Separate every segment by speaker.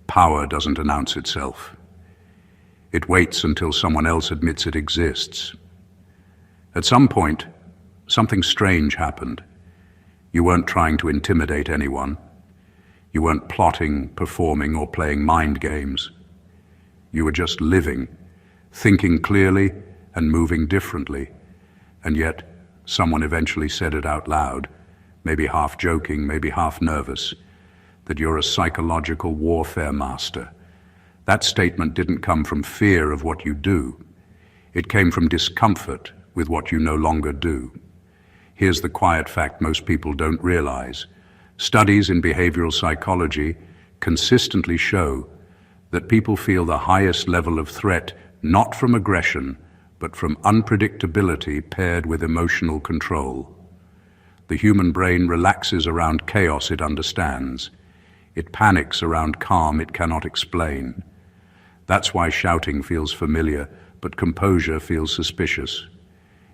Speaker 1: Power doesn't announce itself. It waits until someone else admits it exists. At some point, something strange happened. You weren't trying to intimidate anyone. You weren't plotting, performing, or playing mind games. You were just living, thinking clearly and moving differently. And yet, someone eventually said it out loud, maybe half joking, maybe half nervous, that you're a psychological warfare master. That statement didn't come from fear of what you do. It came from discomfort with what you no longer do. Here's the quiet fact most people don't realize. Studies in behavioral psychology consistently show that people feel the highest level of threat not from aggression, but from unpredictability paired with emotional control. The human brain relaxes around chaos it understands. It panics around calm it cannot explain. That's why shouting feels familiar, but composure feels suspicious.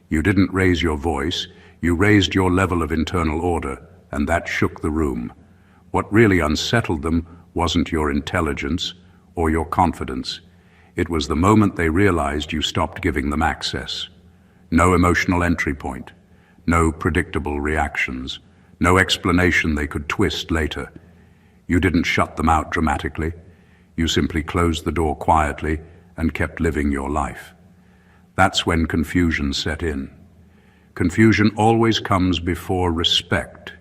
Speaker 1: You didn't raise your voice, you raised your level of internal order, and that shook the room. What really unsettled them wasn't your intelligence or your confidence. It was the moment they realized you stopped giving them access. No emotional entry point, no predictable reactions, no explanation they could twist later. You didn't shut them out dramatically. You simply closed the door quietly and kept living your life. That's when confusion set in. Confusion always comes before respect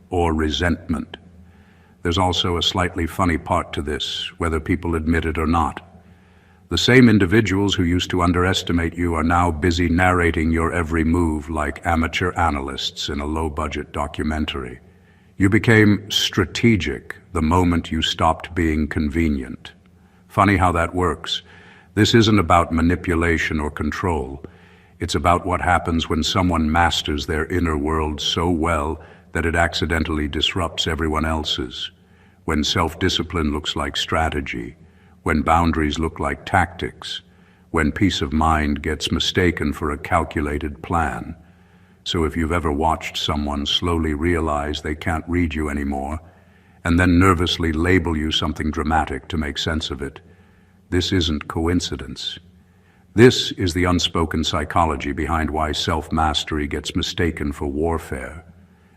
Speaker 1: or resentment. There's also a slightly funny part to this, whether people admit it or not. The same individuals who used to underestimate you are now busy narrating your every move like amateur analysts in a low-budget documentary. You became strategic the moment you stopped being convenient. Funny how that works. This isn't about manipulation or control. It's about what happens when someone masters their inner world so well that it accidentally disrupts everyone else's. When self-discipline looks like strategy, when boundaries look like tactics, when peace of mind gets mistaken for a calculated plan. So if you've ever watched someone slowly realize they can't read you anymore, and then nervously label you something dramatic to make sense of it, this isn't coincidence. This is the unspoken psychology behind why self-mastery gets mistaken for warfare,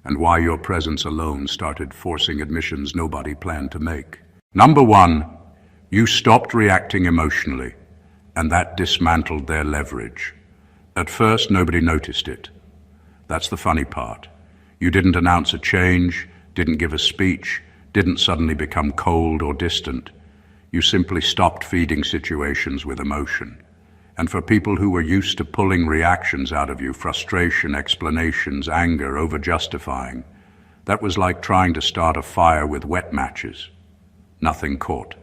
Speaker 1: and why your presence alone started forcing admissions nobody planned to make. Number one, you stopped reacting emotionally, and that dismantled their leverage. At first, nobody noticed it. That's the funny part. You didn't announce a change, didn't give a speech, didn't suddenly become cold or distant. You simply stopped feeding situations with emotion. And for people who were used to pulling reactions out of you, frustration, explanations, anger, over-justifying, that was like trying to start a fire with wet matches. Nothing caught.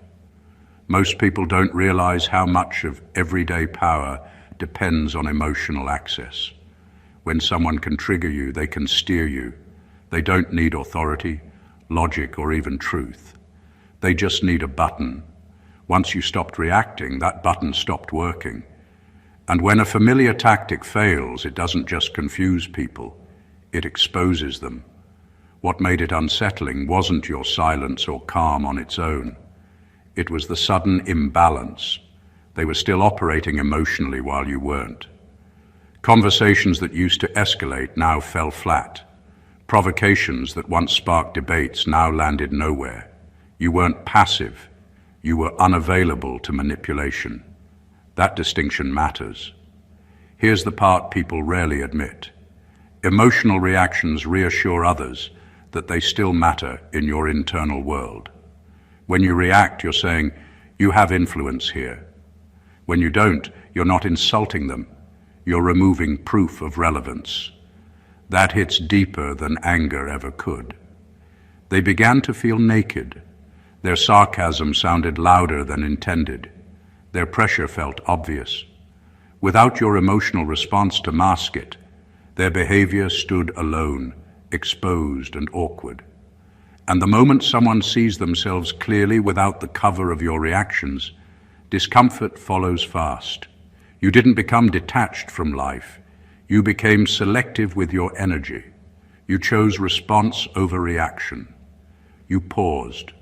Speaker 1: Most people don't realize how much of everyday power depends on emotional access. When someone can trigger you, they can steer you. They don't need authority, logic, or even truth. They just need a button. Once you stopped reacting, that button stopped working. And when a familiar tactic fails, it doesn't just confuse people, it exposes them. What made it unsettling wasn't your silence or calm on its own. It was the sudden imbalance. They were still operating emotionally while you weren't. Conversations that used to escalate now fell flat. Provocations that once sparked debates now landed nowhere. You weren't passive. You were unavailable to manipulation. That distinction matters. Here's the part people rarely admit. Emotional reactions reassure others that they still matter in your internal world. When you react, you're saying, you have influence here. When you don't, you're not insulting them. You're removing proof of relevance. That hits deeper than anger ever could. They began to feel naked. Their sarcasm sounded louder than intended. Their pressure felt obvious. Without your emotional response to mask it, their behavior stood alone, exposed and awkward. And the moment someone sees themselves clearly without the cover of your reactions, discomfort follows fast. You didn't become detached from life. You became selective with your energy. You chose response over reaction. You paused.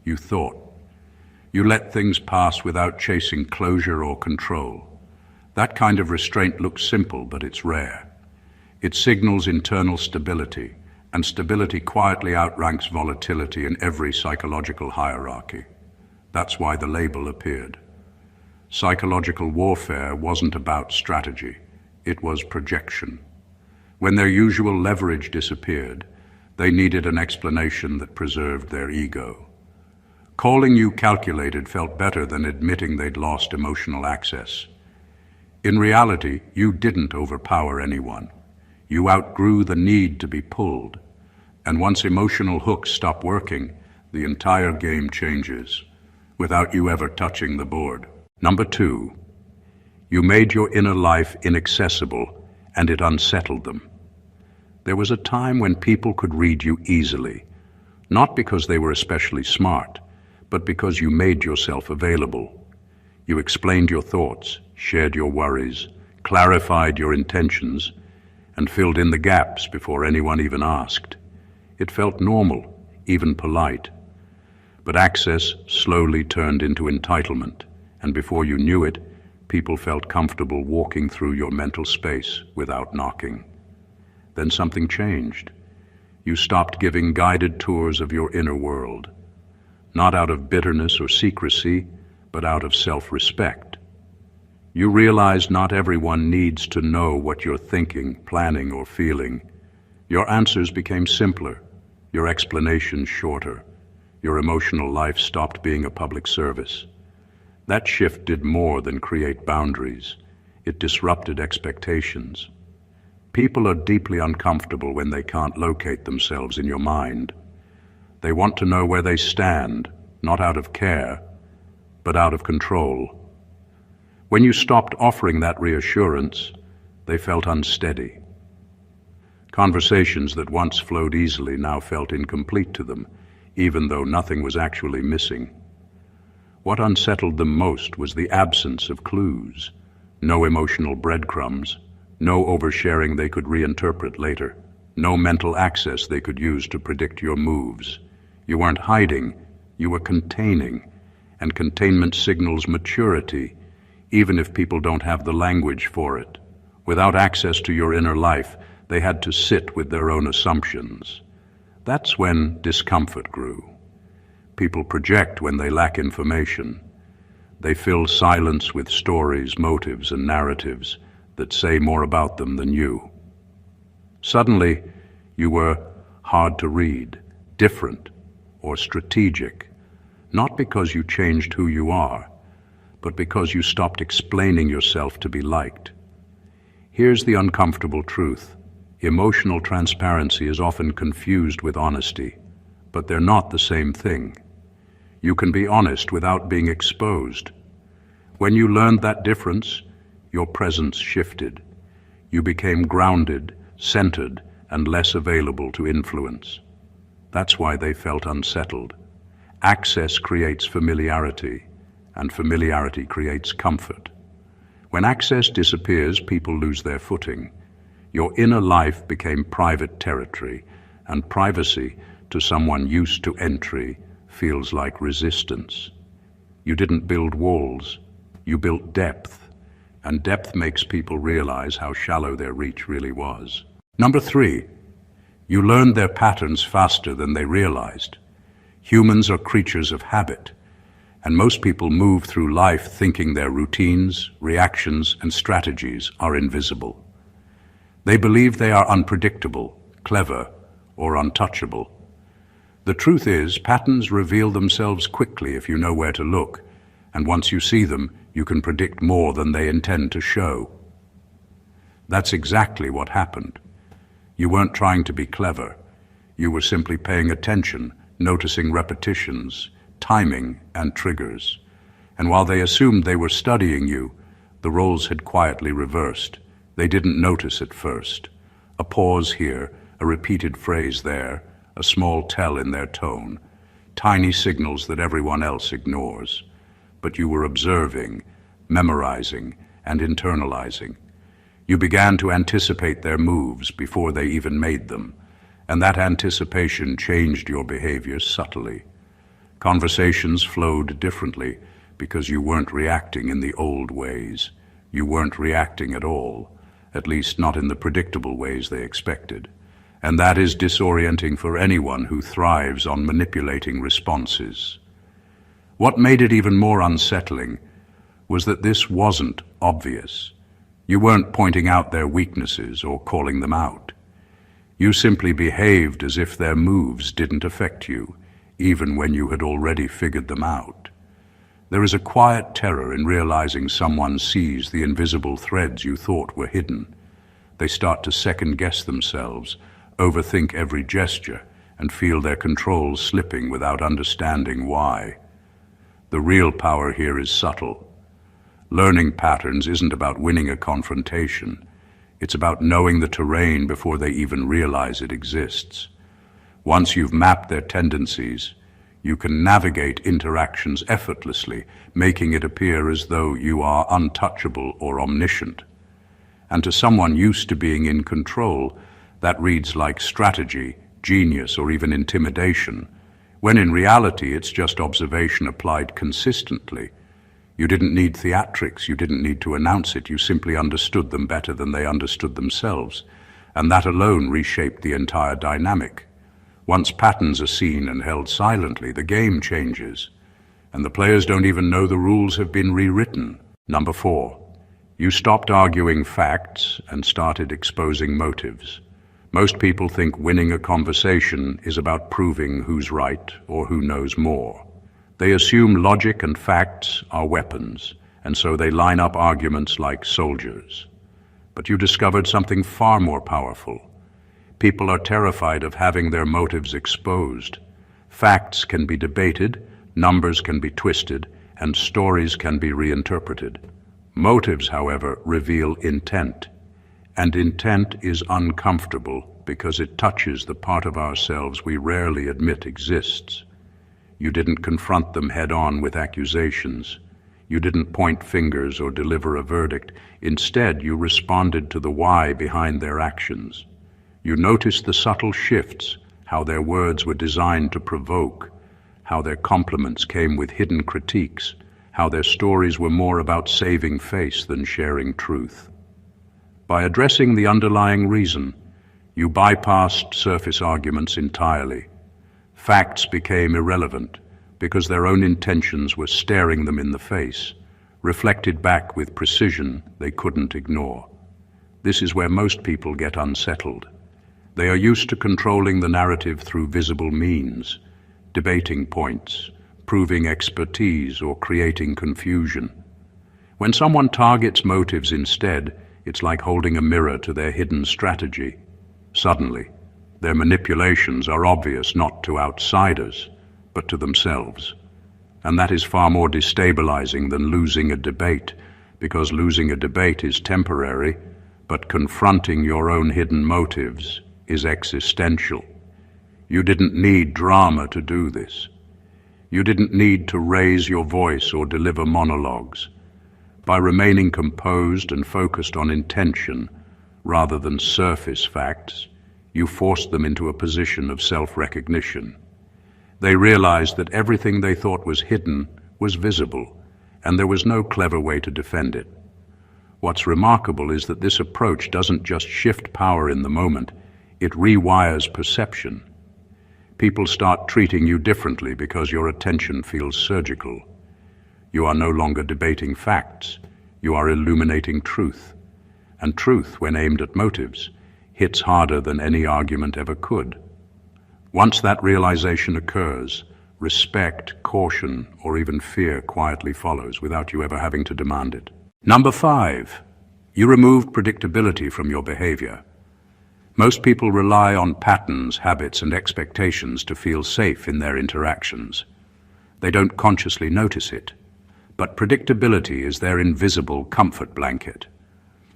Speaker 1: You thought. You let things pass without chasing closure or control. That kind of restraint looks simple, but it's rare. It signals internal stability, and stability quietly outranks volatility in every psychological hierarchy. That's why the label appeared. Psychological warfare wasn't about strategy, it was projection. When their usual leverage disappeared, they needed an explanation that preserved their ego. Calling you calculated felt better than admitting they'd lost emotional access. In reality, you didn't overpower anyone. You outgrew the need to be pulled. And once emotional hooks stop working, the entire game changes, without you ever touching the board. Number 2, you made your inner life inaccessible, and it unsettled them. There was a time when people could read you easily, not because they were especially smart, but because you made yourself available. You explained your thoughts, shared your worries, clarified your intentions, and filled in the gaps before anyone even asked. It felt normal, even polite. But access slowly turned into entitlement, and before you knew it, people felt comfortable walking through your mental space without knocking. Then something changed. You stopped giving guided tours of your inner world, not out of bitterness or secrecy, but out of self-respect. You realized not everyone needs to know what you're thinking, planning, or feeling. Your answers became simpler, your explanations shorter. Your emotional life stopped being a public service. That shift did more than create boundaries. It disrupted expectations. People are deeply uncomfortable when they can't locate themselves in your mind. They want to know where they stand, not out of care, but out of control. When you stopped offering that reassurance, they felt unsteady. Conversations that once flowed easily now felt incomplete to them, even though nothing was actually missing. What unsettled them most was the absence of clues, no emotional breadcrumbs, no oversharing they could reinterpret later, no mental access they could use to predict your moves. You weren't hiding, you were containing, and containment signals maturity, even if people don't have the language for it. Without access to your inner life, they had to sit with their own assumptions. That's when discomfort grew. People project when they lack information. They fill silence with stories, motives, and narratives that say more about them than you. Suddenly, you were hard to read, different, or strategic, not because you changed who you are, but because you stopped explaining yourself to be liked. Here's the uncomfortable truth. Emotional transparency is often confused with honesty, but they're not the same thing. You can be honest without being exposed. When you learned that difference, your presence shifted. You became grounded, centered, and less available to influence. That's why they felt unsettled. Access creates familiarity, and familiarity creates comfort. When access disappears, people lose their footing. Your inner life became private territory, and privacy, to someone used to entry, feels like resistance. You didn't build walls, you built depth, and depth makes people realize how shallow their reach really was. Number 3, you learned their patterns faster than they realized. Humans are creatures of habit, and most people move through life thinking their routines, reactions, and strategies are invisible. They believe they are unpredictable, clever, or untouchable. The truth is, patterns reveal themselves quickly if you know where to look, and once you see them, you can predict more than they intend to show. That's exactly what happened. You weren't trying to be clever. You were simply paying attention, noticing repetitions, timing, and triggers. And while they assumed they were studying you, the roles had quietly reversed. They didn't notice at first. A pause here, a repeated phrase there, a small tell in their tone, tiny signals that everyone else ignores. But you were observing, memorizing, and internalizing. You began to anticipate their moves before they even made them, and that anticipation changed your behavior subtly. Conversations flowed differently because you weren't reacting in the old ways. You weren't reacting at all, at least not in the predictable ways they expected. And that is disorienting for anyone who thrives on manipulating responses. What made it even more unsettling was that this wasn't obvious. You weren't pointing out their weaknesses or calling them out. You simply behaved as if their moves didn't affect you, even when you had already figured them out. There is a quiet terror in realizing someone sees the invisible threads you thought were hidden. They start to second-guess themselves, overthink every gesture, and feel their control slipping without understanding why. The real power here is subtle. Learning patterns isn't about winning a confrontation. It's about knowing the terrain before they even realize it exists. Once you've mapped their tendencies, you can navigate interactions effortlessly, making it appear as though you are untouchable or omniscient. And to someone used to being in control, that reads like strategy, genius, or even intimidation, when in reality it's just observation applied consistently. You didn't need theatrics, you didn't need to announce it, you simply understood them better than they understood themselves, and that alone reshaped the entire dynamic. Once patterns are seen and held silently, the game changes, and the players don't even know the rules have been rewritten. Number 4, you stopped arguing facts and started exposing motives. Most people think winning a conversation is about proving who's right or who knows more. They assume logic and facts are weapons, and so they line up arguments like soldiers. But you discovered something far more powerful. People are terrified of having their motives exposed. Facts can be debated, numbers can be twisted, and stories can be reinterpreted. Motives, however, reveal intent. And intent is uncomfortable because it touches the part of ourselves we rarely admit exists. You didn't confront them head-on with accusations. You didn't point fingers or deliver a verdict. Instead, you responded to the why behind their actions. You noticed the subtle shifts, how their words were designed to provoke, how their compliments came with hidden critiques, how their stories were more about saving face than sharing truth. By addressing the underlying reason, you bypassed surface arguments entirely. Facts became irrelevant because their own intentions were staring them in the face, reflected back with precision they couldn't ignore. This is where most people get unsettled. They are used to controlling the narrative through visible means, debating points, proving expertise, or creating confusion. When someone targets motives instead, it's like holding a mirror to their hidden strategy. Suddenly, their manipulations are obvious not to outsiders, but to themselves. And that is far more destabilizing than losing a debate, because losing a debate is temporary, but confronting your own hidden motives is existential. You didn't need drama to do this. You didn't need to raise your voice or deliver monologues. By remaining composed and focused on intention rather than surface facts, you forced them into a position of self-recognition. They realized that everything they thought was hidden was visible, and there was no clever way to defend it. What's remarkable is that this approach doesn't just shift power in the moment, it rewires perception. People start treating you differently because your attention feels surgical. You are no longer debating facts, you are illuminating truth. And truth, when aimed at motives, hits harder than any argument ever could. Once that realization occurs, respect, caution, or even fear quietly follows without you ever having to demand it. Number 5, you removed predictability from your behavior. Most people rely on patterns, habits, and expectations to feel safe in their interactions. They don't consciously notice it, but predictability is their invisible comfort blanket.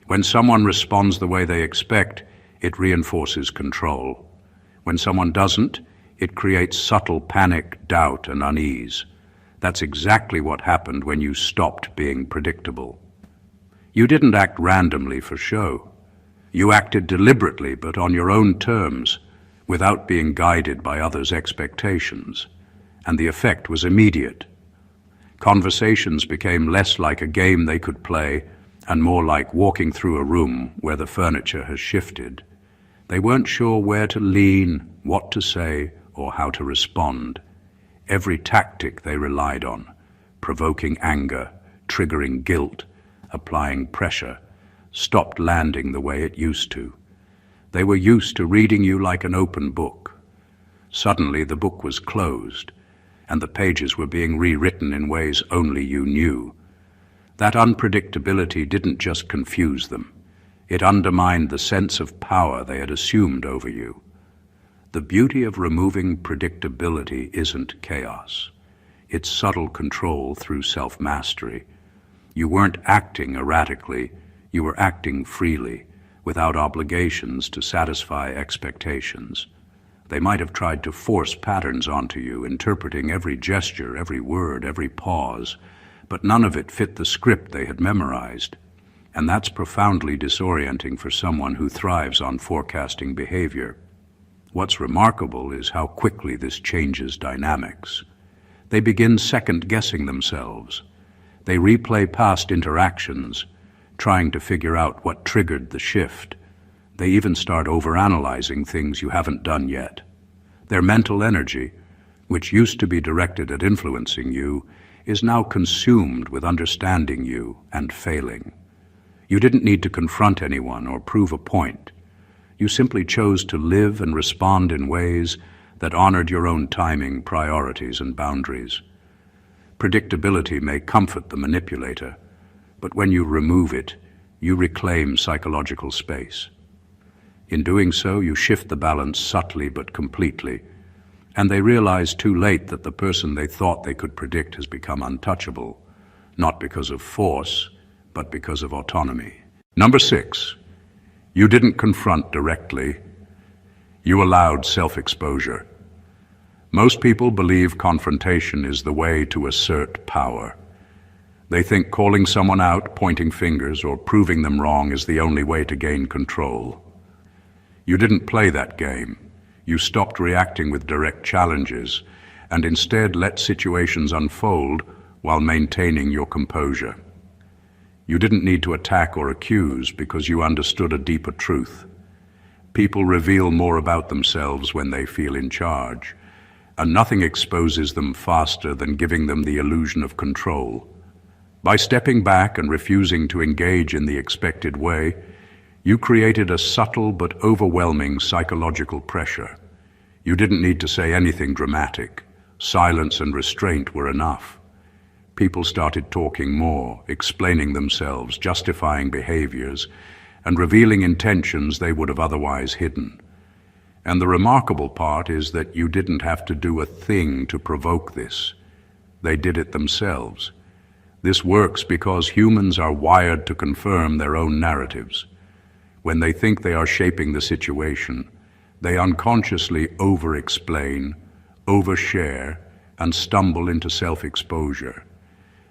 Speaker 1: When someone responds the way they expect, it reinforces control. When someone doesn't, it creates subtle panic, doubt, and unease. That's exactly what happened when you stopped being predictable. You didn't act randomly for show. You acted deliberately, but on your own terms, without being guided by others' expectations. and the effect was immediate. Conversations became less like a game they could play and more like walking through a room where the furniture has shifted. They weren't sure where to lean, what to say, or how to respond. Every tactic they relied on, provoking anger, triggering guilt, applying pressure, stopped landing the way it used to. They were used to reading you like an open book. Suddenly the book was closed, and the pages were being rewritten in ways only you knew. That unpredictability didn't just confuse them. It undermined the sense of power they had assumed over you. The beauty of removing predictability isn't chaos. It's subtle control through self-mastery. You weren't acting erratically, you were acting freely, without obligations to satisfy expectations. They might have tried to force patterns onto you, interpreting every gesture, every word, every pause, but none of it fit the script they had memorized. And that's profoundly disorienting for someone who thrives on forecasting behavior. What's remarkable is how quickly this changes dynamics. They begin second-guessing themselves. They replay past interactions, trying to figure out what triggered the shift. They even start overanalyzing things you haven't done yet. Their mental energy, which used to be directed at influencing you, is now consumed with understanding you and failing. You didn't need to confront anyone or prove a point. You simply chose to live and respond in ways that honored your own timing, priorities, and boundaries. Predictability may comfort the manipulator, but when you remove it, you reclaim psychological space. In doing so, you shift the balance subtly but completely, and they realize too late that the person they thought they could predict has become untouchable, not because of force, but because of autonomy. Number 6, you didn't confront directly. You allowed self-exposure. Most people believe confrontation is the way to assert power. They think calling someone out, pointing fingers, or proving them wrong is the only way to gain control. You didn't play that game. You stopped reacting with direct challenges and instead let situations unfold while maintaining your composure. You didn't need to attack or accuse because you understood a deeper truth. People reveal more about themselves when they feel in charge, and nothing exposes them faster than giving them the illusion of control. By stepping back and refusing to engage in the expected way, you created a subtle but overwhelming psychological pressure. You didn't need to say anything dramatic. Silence and restraint were enough. People started talking more, explaining themselves, justifying behaviors, and revealing intentions they would have otherwise hidden. And the remarkable part is that you didn't have to do a thing to provoke this. They did it themselves. This works because humans are wired to confirm their own narratives. When they think they are shaping the situation, they unconsciously over-explain, overshare, and stumble into self-exposure.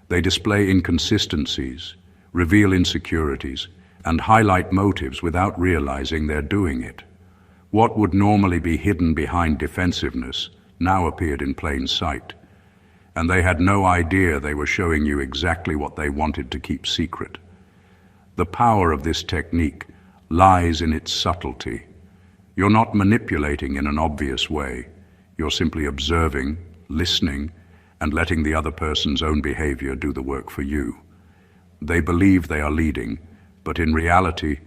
Speaker 1: They display inconsistencies, reveal insecurities, and highlight motives without realizing they're doing it. What would normally be hidden behind defensiveness now appeared in plain sight, and they had no idea they were showing you exactly what they wanted to keep secret. The power of this technique lies in its subtlety. You're not manipulating in an obvious way. You're simply observing, listening, and letting the other person's own behavior do the work for you. They believe they are leading, but in reality,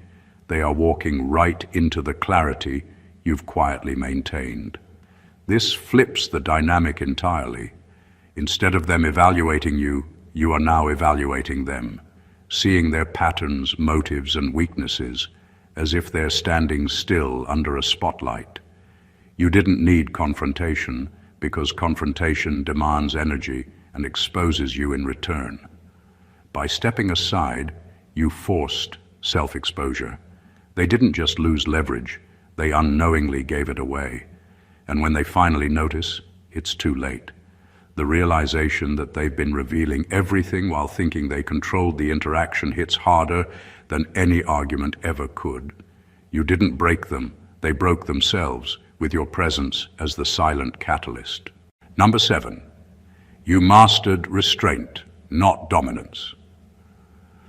Speaker 1: they are walking right into the clarity you've quietly maintained. This flips the dynamic entirely. Instead of them evaluating you, you are now evaluating them, seeing their patterns, motives, and weaknesses as if they're standing still under a spotlight. You didn't need confrontation because confrontation demands energy and exposes you in return. By stepping aside, you forced self-exposure. They didn't just lose leverage, they unknowingly gave it away. And when they finally notice, it's too late. The realization that they've been revealing everything while thinking they controlled the interaction hits harder than any argument ever could. You didn't break them, they broke themselves with your presence as the silent catalyst. Number 7. You mastered restraint, not dominance.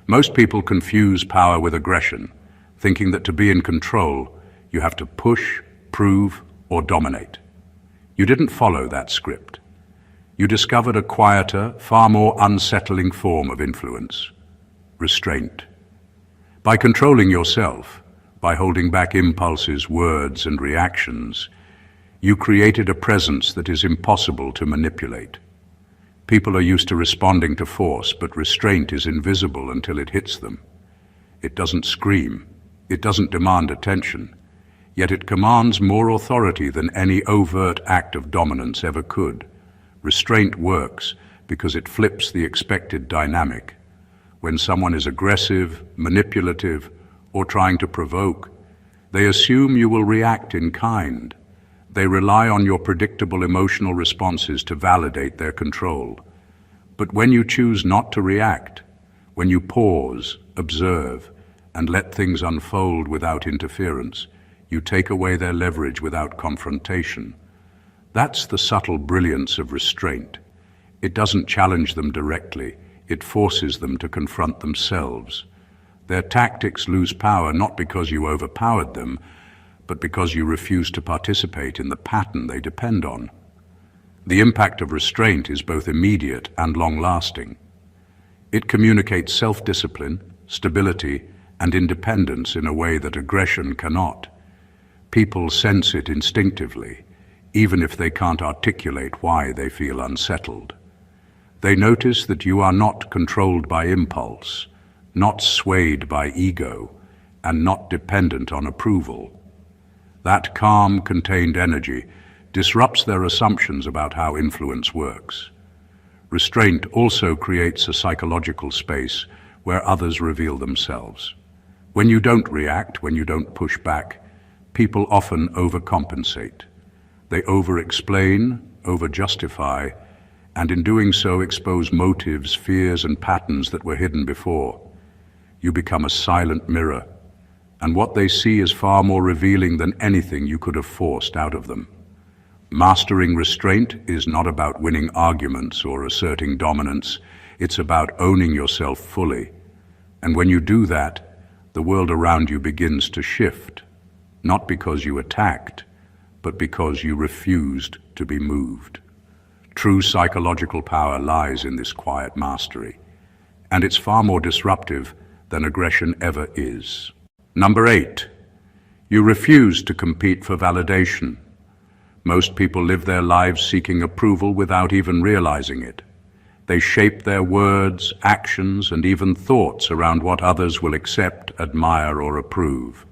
Speaker 1: Most people confuse power with aggression, thinking that to be in control, you have to push, prove, or dominate. You didn't follow that script. You discovered a quieter, far more unsettling form of influence: restraint. By controlling yourself, by holding back impulses, words, and reactions, you created a presence that is impossible to manipulate. People are used to responding to force, but restraint is invisible until it hits them. It doesn't scream. It doesn't demand attention. Yet it commands more authority than any overt act of dominance ever could. Restraint works because it flips the expected dynamic. When someone is aggressive, manipulative, or trying to provoke, they assume you will react in kind. They rely on your predictable emotional responses to validate their control. But when you choose not to react, when you pause, observe, and let things unfold without interference, you take away their leverage without confrontation. That's the subtle brilliance of restraint. It doesn't challenge them directly, it forces them to confront themselves. Their tactics lose power not because you overpowered them, but because you refuse to participate in the pattern they depend on. The impact of restraint is both immediate and long-lasting. It communicates self-discipline, stability, and independence in a way that aggression cannot. People sense it instinctively, even if they can't articulate why they feel unsettled. They notice that you are not controlled by impulse, not swayed by ego, and not dependent on approval. That calm, contained energy disrupts their assumptions about how influence works. Restraint also creates a psychological space where others reveal themselves. When you don't react, when you don't push back, people often overcompensate. They over-explain, over-justify, and in doing so expose motives, fears, and patterns that were hidden before. You become a silent mirror, and what they see is far more revealing than anything you could have forced out of them. Mastering restraint is not about winning arguments or asserting dominance. It's about owning yourself fully. And when you do that, the world around you begins to shift, not because you attacked, but because you refused to be moved. True psychological power lies in this quiet mastery, and it's far more disruptive than aggression ever is. Number 8, you refuse to compete for validation. Most people live their lives seeking approval without even realizing it. They shape their words, actions, and even thoughts around what others will accept, admire, or approve.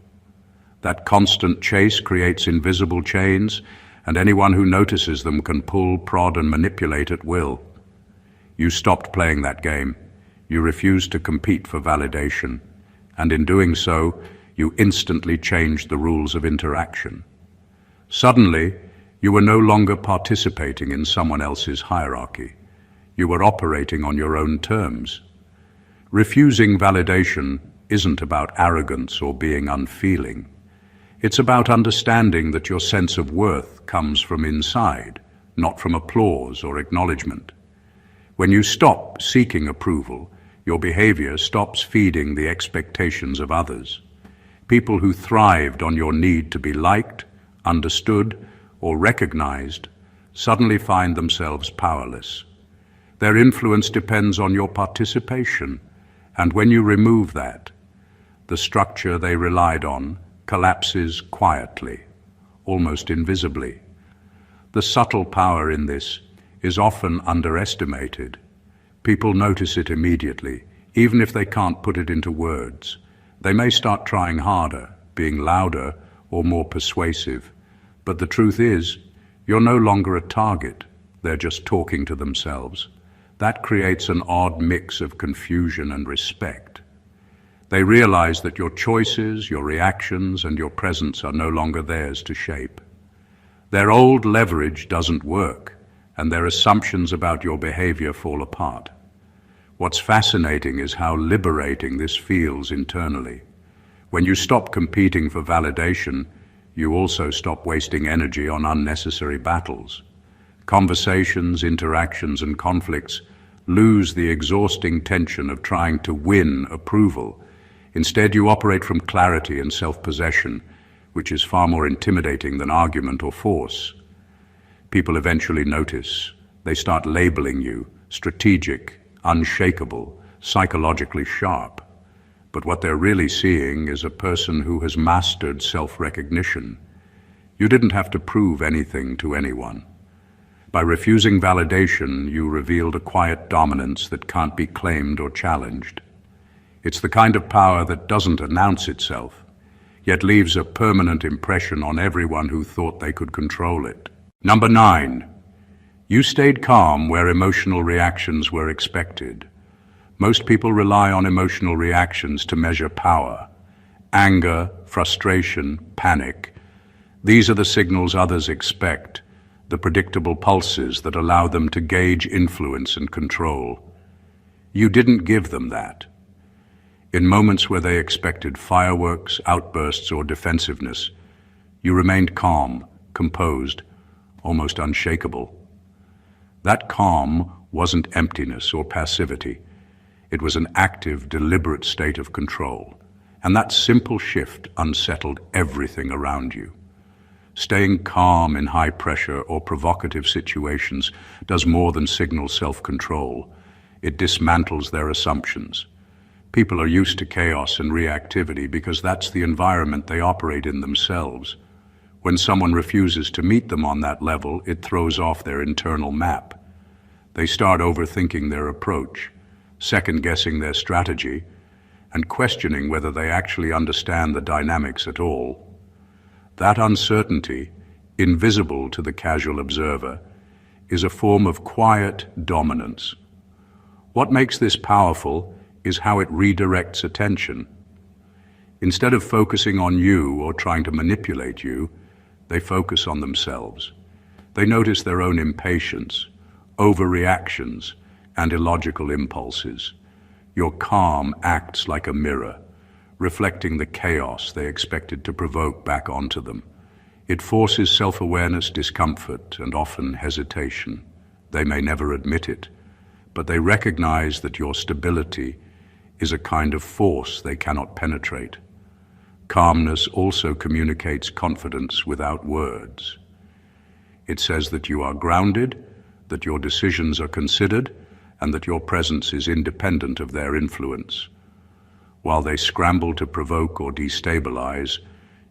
Speaker 1: That constant chase creates invisible chains, and anyone who notices them can pull, prod, and manipulate at will. You stopped playing that game. You refused to compete for validation, and in doing so, you instantly changed the rules of interaction. Suddenly, you were no longer participating in someone else's hierarchy. You were operating on your own terms. Refusing validation isn't about arrogance or being unfeeling. It's about understanding that your sense of worth comes from inside, not from applause or acknowledgement. When you stop seeking approval, your behavior stops feeding the expectations of others. People who thrived on your need to be liked, understood, or recognized suddenly find themselves powerless. Their influence depends on your participation, and when you remove that, the structure they relied on collapses quietly, almost invisibly. The subtle power in this is often underestimated. People notice it immediately, even if they can't put it into words. They may start trying harder, being louder or more persuasive, but the truth is, you're no longer a target. They're just talking to themselves. That creates an odd mix of confusion and respect. They realize that your choices, your reactions, and your presence are no longer theirs to shape. Their old leverage doesn't work, and their assumptions about your behavior fall apart. What's fascinating is how liberating this feels internally. When you stop competing for validation, you also stop wasting energy on unnecessary battles. Conversations, interactions, and conflicts lose the exhausting tension of trying to win approval. Instead, you operate from clarity and self-possession, which is far more intimidating than argument or force. People eventually notice. They start labeling you strategic, unshakable, psychologically sharp. But what they're really seeing is a person who has mastered self-recognition. You didn't have to prove anything to anyone. By refusing validation, you revealed a quiet dominance that can't be claimed or challenged. It's the kind of power that doesn't announce itself, yet leaves a permanent impression on everyone who thought they could control it. Number 9. You stayed calm where emotional reactions were expected. Most people rely on emotional reactions to measure power. Anger, frustration, panic. These are the signals others expect, the predictable pulses that allow them to gauge influence and control. You didn't give them that. In moments where they expected fireworks, outbursts, or defensiveness, you remained calm, composed, almost unshakable. That calm wasn't emptiness or passivity. It was an active, deliberate state of control. And that simple shift unsettled everything around you. Staying calm in high-pressure or provocative situations does more than signal self-control. It dismantles their assumptions. People are used to chaos and reactivity because that's the environment they operate in themselves. When someone refuses to meet them on that level, it throws off their internal map. They start overthinking their approach, second-guessing their strategy, and questioning whether they actually understand the dynamics at all. That uncertainty, invisible to the casual observer, is a form of quiet dominance. What makes this powerful is how it redirects attention. Instead of focusing on you or trying to manipulate you, they focus on themselves. They notice their own impatience, overreactions, and illogical impulses. Your calm acts like a mirror, reflecting the chaos they expected to provoke back onto them. It forces self-awareness, discomfort, and often hesitation. They may never admit it, but they recognize that your stability is a kind of force they cannot penetrate. Calmness also communicates confidence without words. It says that you are grounded, that your decisions are considered, and that your presence is independent of their influence. While they scramble to provoke or destabilize,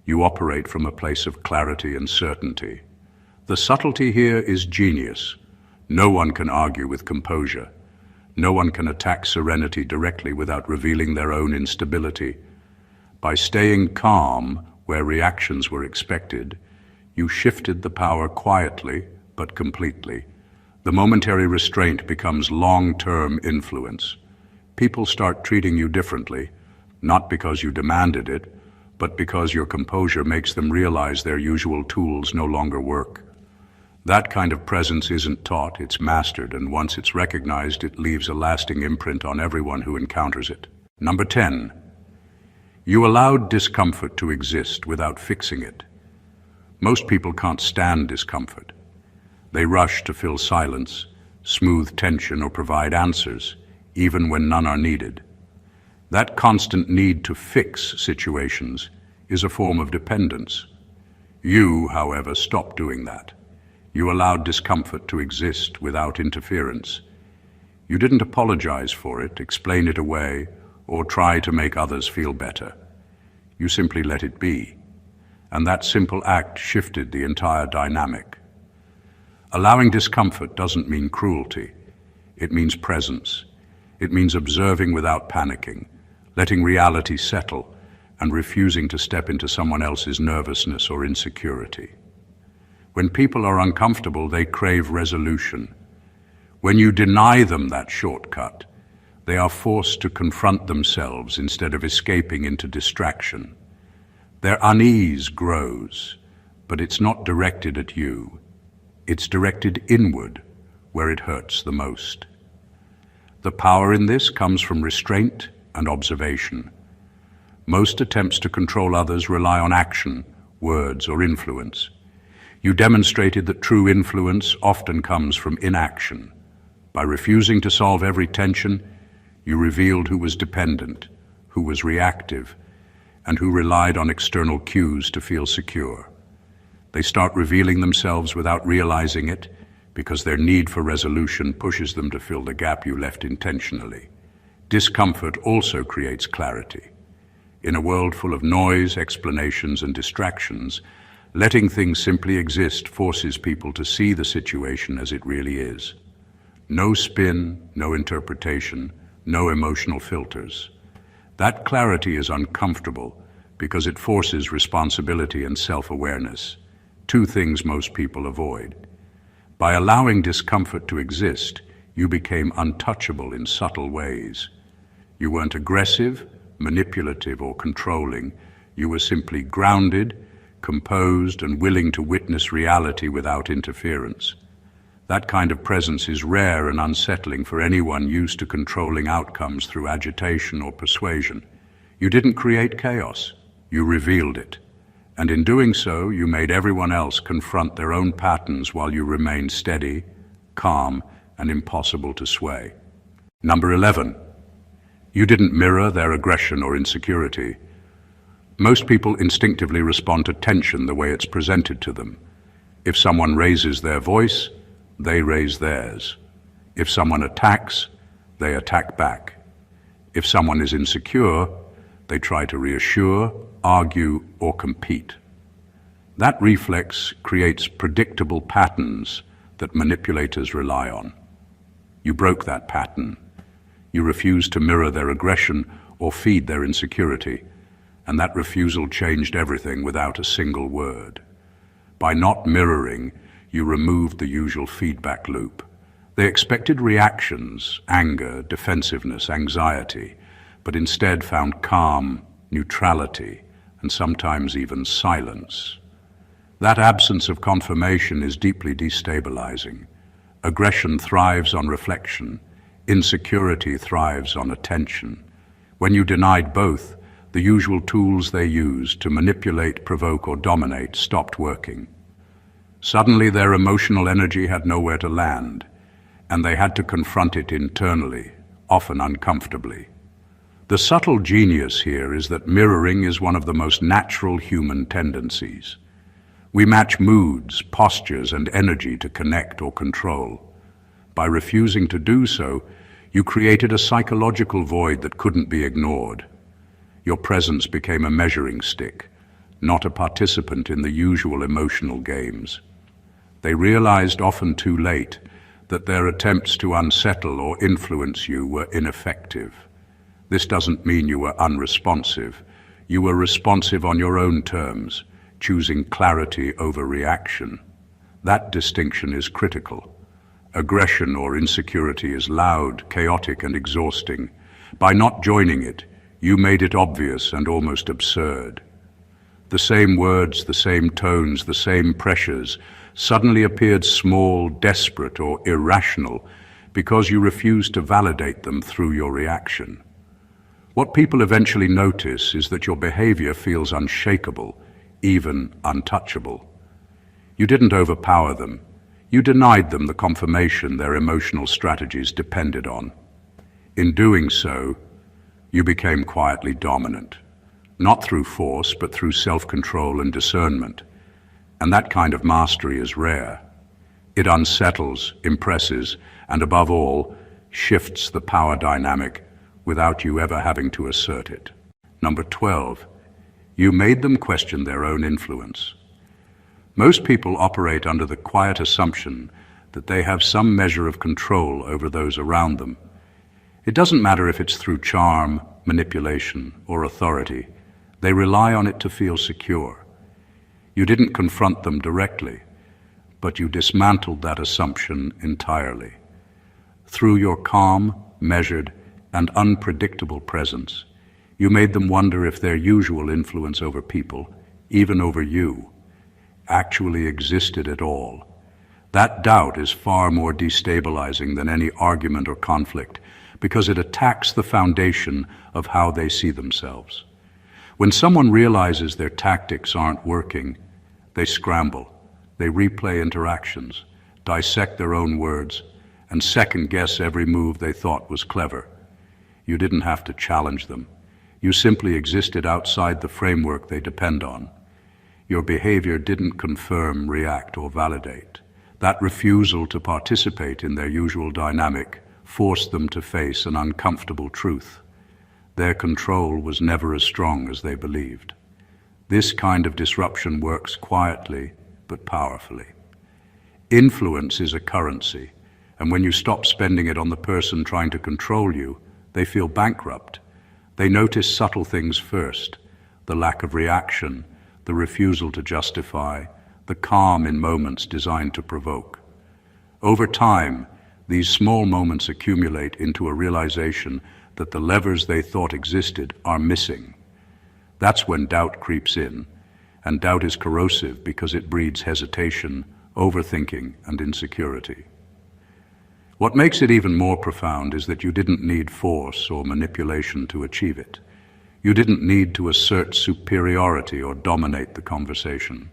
Speaker 1: you operate from a place of clarity and certainty. The subtlety here is genius. No one can argue with composure. No one can attack serenity directly without revealing their own instability. By staying calm where reactions were expected, you shifted the power quietly but completely. The momentary restraint becomes long-term influence. People start treating you differently, not because you demanded it, but because your composure makes them realize their usual tools no longer work. That kind of presence isn't taught, it's mastered, and once it's recognized, it leaves a lasting imprint on everyone who encounters it. Number 10. You allowed discomfort to exist without fixing it. Most people can't stand discomfort. They rush to fill silence, smooth tension, or provide answers, even when none are needed. That constant need to fix situations is a form of dependence. You, however, stopped doing that. You allowed discomfort to exist without interference. You didn't apologize for it, explain it away, or try to make others feel better. You simply let it be. And that simple act shifted the entire dynamic. Allowing discomfort doesn't mean cruelty. It means presence. It means observing without panicking, letting reality settle, and refusing to step into someone else's nervousness or insecurity. When people are uncomfortable, they crave resolution. When you deny them that shortcut, they are forced to confront themselves instead of escaping into distraction. Their unease grows, but it's not directed at you. It's directed inward, where it hurts the most. The power in this comes from restraint and observation. Most attempts to control others rely on action, words, or influence. You demonstrated that true influence often comes from inaction. By refusing to solve every tension, you revealed who was dependent, who was reactive, and who relied on external cues to feel secure. They start revealing themselves without realizing it, because their need for resolution pushes them to fill the gap you left intentionally. Discomfort also creates clarity. In a world full of noise, explanations, and distractions, letting things simply exist forces people to see the situation as it really is. No spin, no interpretation, no emotional filters. That clarity is uncomfortable because it forces responsibility and self-awareness, two things most people avoid. By allowing discomfort to exist, you became untouchable in subtle ways. You weren't aggressive, manipulative, or controlling. You were simply grounded, composed, and willing to witness reality without interference. That kind of presence is rare and unsettling for anyone used to controlling outcomes through agitation or persuasion. You didn't create chaos, you revealed it. And in doing so, you made everyone else confront their own patterns while you remained steady, calm, and impossible to sway. Number 11. You didn't mirror their aggression or insecurity. Most people instinctively respond to tension the way it's presented to them. If someone raises their voice, they raise theirs. If someone attacks, they attack back. If someone is insecure, they try to reassure, argue, or compete. That reflex creates predictable patterns that manipulators rely on. You broke that pattern. You refused to mirror their aggression or feed their insecurity, and that refusal changed everything without a single word. By not mirroring, you removed the usual feedback loop. They expected reactions, anger, defensiveness, anxiety, but instead found calm, neutrality, and sometimes even silence. That absence of confirmation is deeply destabilizing. Aggression thrives on reflection. Insecurity thrives on attention. When you denied both, the usual tools they used to manipulate, provoke, or dominate stopped working. Suddenly, their emotional energy had nowhere to land, and they had to confront it internally, often uncomfortably. The subtle genius here is that mirroring is one of the most natural human tendencies. We match moods, postures, and energy to connect or control. By refusing to do so, you created a psychological void that couldn't be ignored. Your presence became a measuring stick, not a participant in the usual emotional games. They realized, often too late, that their attempts to unsettle or influence you were ineffective. This doesn't mean you were unresponsive. You were responsive on your own terms, choosing clarity over reaction. That distinction is critical. Aggression or insecurity is loud, chaotic, and exhausting. By not joining it, you made it obvious and almost absurd. The same words, the same tones, the same pressures suddenly appeared small, desperate, or irrational because you refused to validate them through your reaction. What people eventually notice is that your behavior feels unshakable, even untouchable. You didn't overpower them. You denied them the confirmation their emotional strategies depended on. In doing so, you became quietly dominant, not through force, but through self-control and discernment. And that kind of mastery is rare. It unsettles, impresses, and above all, shifts the power dynamic without you ever having to assert it. Number 12, you made them question their own influence. Most people operate under the quiet assumption that they have some measure of control over those around them. It doesn't matter if it's through charm, manipulation, or authority. They rely on it to feel secure. You didn't confront them directly, but you dismantled that assumption entirely. Through your calm, measured, and unpredictable presence, you made them wonder if their usual influence over people, even over you, actually existed at all. That doubt is far more destabilizing than any argument or conflict because it attacks the foundation of how they see themselves. When someone realizes their tactics aren't working, they scramble. They replay interactions, dissect their own words, and second-guess every move they thought was clever. You didn't have to challenge them. You simply existed outside the framework they depend on. Your behavior didn't confirm, react, or validate. That refusal to participate in their usual dynamic forced them to face an uncomfortable truth. Their control was never as strong as they believed. This kind of disruption works quietly but powerfully. Influence is a currency, and when you stop spending it on the person trying to control you, they feel bankrupt. They notice subtle things first: the lack of reaction, the refusal to justify, the calm in moments designed to provoke. Over time, these small moments accumulate into a realization that the levers they thought existed are missing. That's when doubt creeps in, and doubt is corrosive because it breeds hesitation, overthinking, and insecurity. What makes it even more profound is that you didn't need force or manipulation to achieve it. You didn't need to assert superiority or dominate the conversation.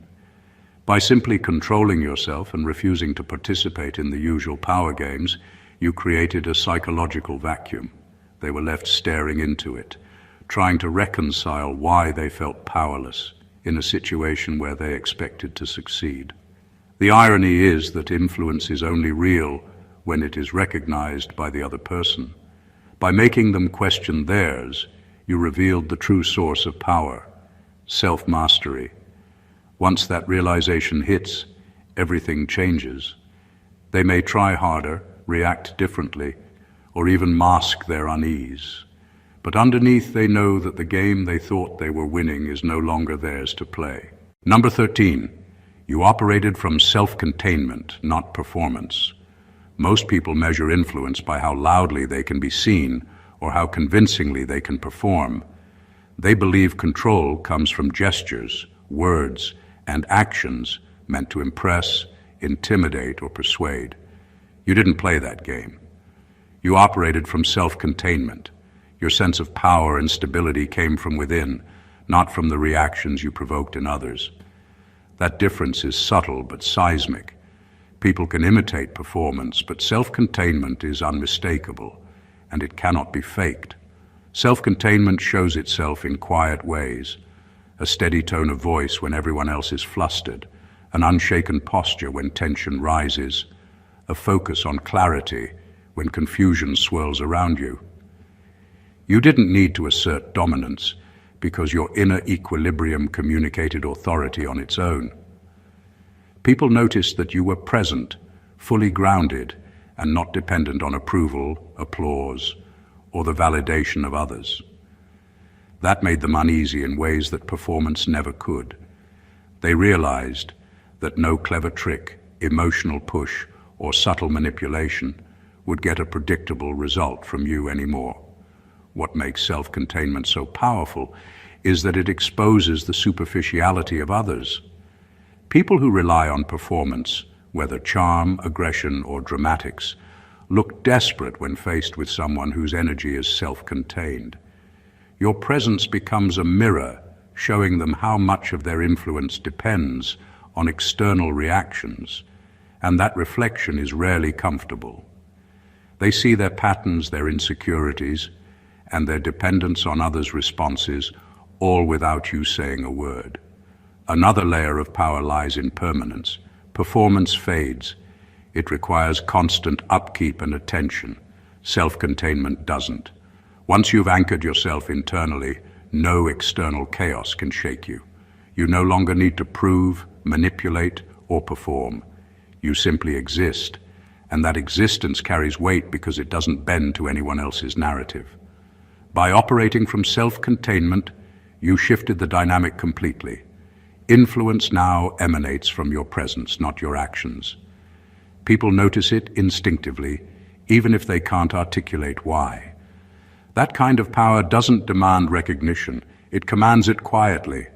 Speaker 1: By simply controlling yourself and refusing to participate in the usual power games, you created a psychological vacuum. They were left staring into it, trying to reconcile why they felt powerless in a situation where they expected to succeed. The irony is that influence is only real when it is recognized by the other person. By making them question theirs, you revealed the true source of power: self-mastery. Once that realization hits, everything changes. They may try harder, react differently, or even mask their unease. But underneath, they know that the game they thought they were winning is no longer theirs to play. Number 13, you operated from self-containment, not performance. Most people measure influence by how loudly they can be seen or how convincingly they can perform. They believe control comes from gestures, words, and actions meant to impress, intimidate, or persuade. You didn't play that game. You operated from self-containment. Your sense of power and stability came from within, not from the reactions you provoked in others. That difference is subtle but seismic. People can imitate performance, but self-containment is unmistakable, and it cannot be faked. Self-containment shows itself in quiet ways: a steady tone of voice when everyone else is flustered, an unshaken posture when tension rises, a focus on clarity when confusion swirls around you. You didn't need to assert dominance because your inner equilibrium communicated authority on its own. People noticed that you were present, fully grounded, and not dependent on approval, applause, or the validation of others. That made them uneasy in ways that performance never could. They realized that no clever trick, emotional push, or subtle manipulation would get a predictable result from you anymore. What makes self-containment so powerful is that it exposes the superficiality of others. People who rely on performance, whether charm, aggression, or dramatics, look desperate when faced with someone whose energy is self-contained. Your presence becomes a mirror, showing them how much of their influence depends on external reactions, and that reflection is rarely comfortable. They see their patterns, their insecurities, and their dependence on others' responses, all without you saying a word. Another layer of power lies in permanence. Performance fades. It requires constant upkeep and attention. Self-containment doesn't. Once you've anchored yourself internally, no external chaos can shake you. You no longer need to prove, manipulate, or perform. You simply exist, and that existence carries weight because it doesn't bend to anyone else's narrative. By operating from self-containment, you shifted the dynamic completely. Influence now emanates from your presence, not your actions. People notice it instinctively, even if they can't articulate why. That kind of power doesn't demand recognition. It commands it quietly,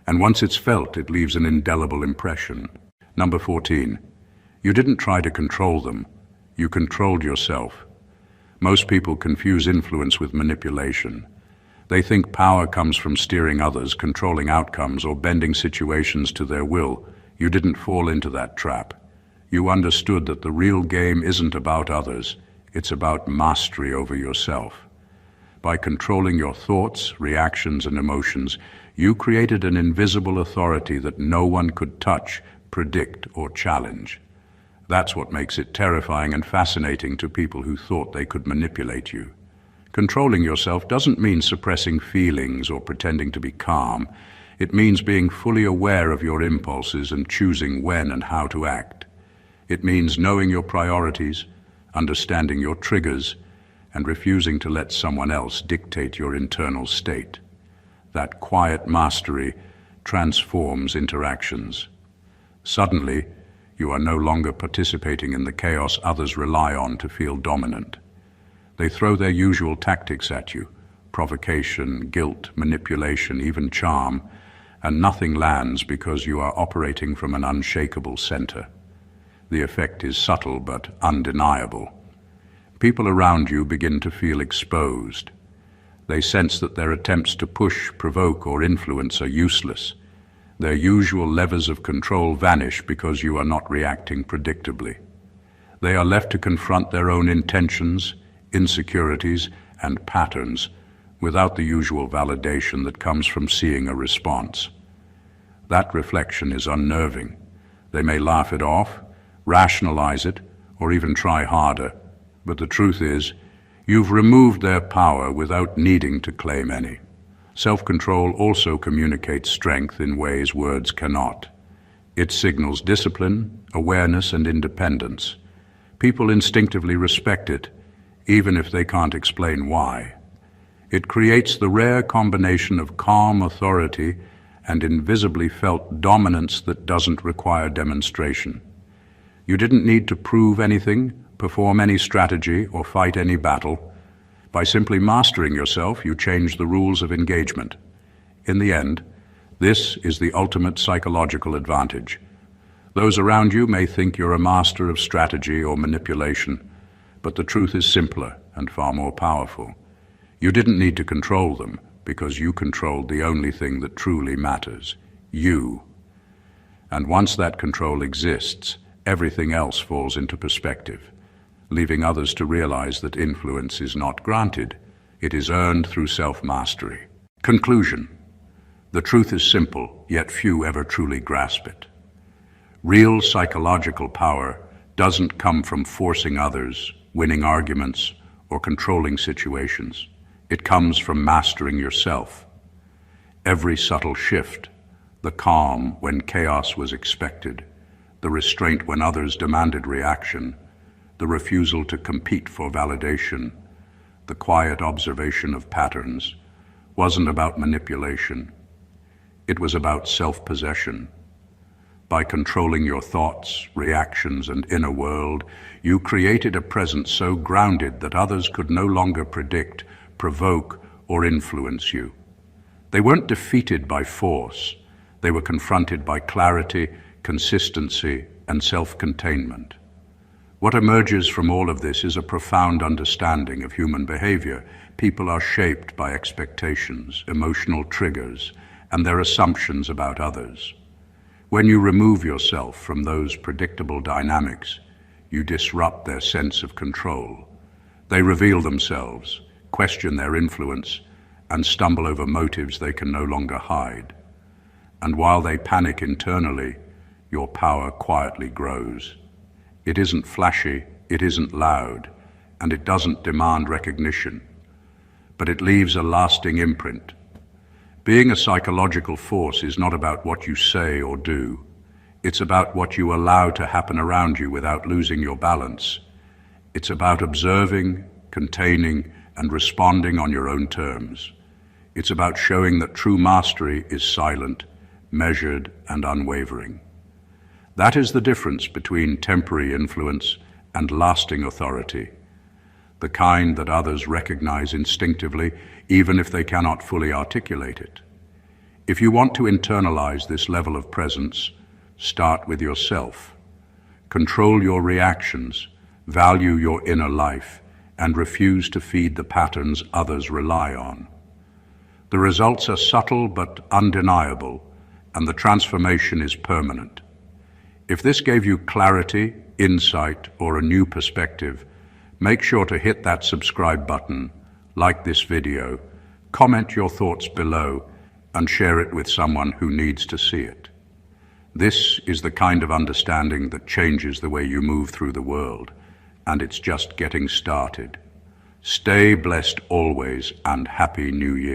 Speaker 1: and once it's felt, it leaves an indelible impression. Number 14. You didn't try to control them. You controlled yourself. Most people confuse influence with manipulation. They think power comes from steering others, controlling outcomes, or bending situations to their will. You didn't fall into that trap. You understood that the real game isn't about others, it's about mastery over yourself. By controlling your thoughts, reactions, and emotions, you created an invisible authority that no one could touch, predict, or challenge. That's what makes it terrifying and fascinating to people who thought they could manipulate you. Controlling yourself doesn't mean suppressing feelings or pretending to be calm. It means being fully aware of your impulses and choosing when and how to act. It means knowing your priorities, understanding your triggers, and refusing to let someone else dictate your internal state. That quiet mastery transforms interactions. Suddenly, you are no longer participating in the chaos others rely on to feel dominant. They throw their usual tactics at you: provocation, guilt, manipulation, even charm, and nothing lands because you are operating from an unshakable center. The effect is subtle but undeniable. People around you begin to feel exposed. They sense that their attempts to push, provoke, or influence are useless. Their usual levers of control vanish because you are not reacting predictably. They are left to confront their own intentions, insecurities, and patterns without the usual validation that comes from seeing a response. That reflection is unnerving. They may laugh it off, rationalize it, or even try harder. But the truth is, you've removed their power without needing to claim any. Self-control also communicates strength in ways words cannot. It signals discipline, awareness, and independence. People instinctively respect it, even if they can't explain why. It creates the rare combination of calm authority and invisibly felt dominance that doesn't require demonstration. You didn't need to prove anything, perform any strategy, or fight any battle. By simply mastering yourself, you change the rules of engagement. In the end, this is the ultimate psychological advantage. Those around you may think you're a master of strategy or manipulation, but the truth is simpler and far more powerful. You didn't need to control them because you controlled the only thing that truly matters: you. And once that control exists, everything else falls into perspective, leaving others to realize that influence is not granted, it is earned through self-mastery. Conclusion: the truth is simple, yet few ever truly grasp it. Real psychological power doesn't come from forcing others, winning arguments, or controlling situations. It comes from mastering yourself. Every subtle shift, the calm when chaos was expected, the restraint when others demanded reaction, the refusal to compete for validation, the quiet observation of patterns, wasn't about manipulation. It was about self-possession. By controlling your thoughts, reactions, and inner world, you created a presence so grounded that others could no longer predict, provoke, or influence you. They weren't defeated by force. They were confronted by clarity, consistency, and self-containment. What emerges from all of this is a profound understanding of human behavior. People are shaped by expectations, emotional triggers, and their assumptions about others. When you remove yourself from those predictable dynamics, you disrupt their sense of control. They reveal themselves, question their influence, and stumble over motives they can no longer hide. And while they panic internally, your power quietly grows. It isn't flashy, it isn't loud, and it doesn't demand recognition, but it leaves a lasting imprint. Being a psychological force is not about what you say or do. It's about what you allow to happen around you without losing your balance. It's about observing, containing, and responding on your own terms. It's about showing that true mastery is silent, measured, and unwavering. That is the difference between temporary influence and lasting authority, the kind that others recognize instinctively, even if they cannot fully articulate it. If you want to internalize this level of presence, start with yourself. Control your reactions, value your inner life, and refuse to feed the patterns others rely on. The results are subtle but undeniable, and the transformation is permanent. If this gave you clarity, insight, or a new perspective, make sure to hit that subscribe button, like this video, comment your thoughts below, and share it with someone who needs to see it. This is the kind of understanding that changes the way you move through the world, and it's just getting started. Stay blessed always, and Happy New Year.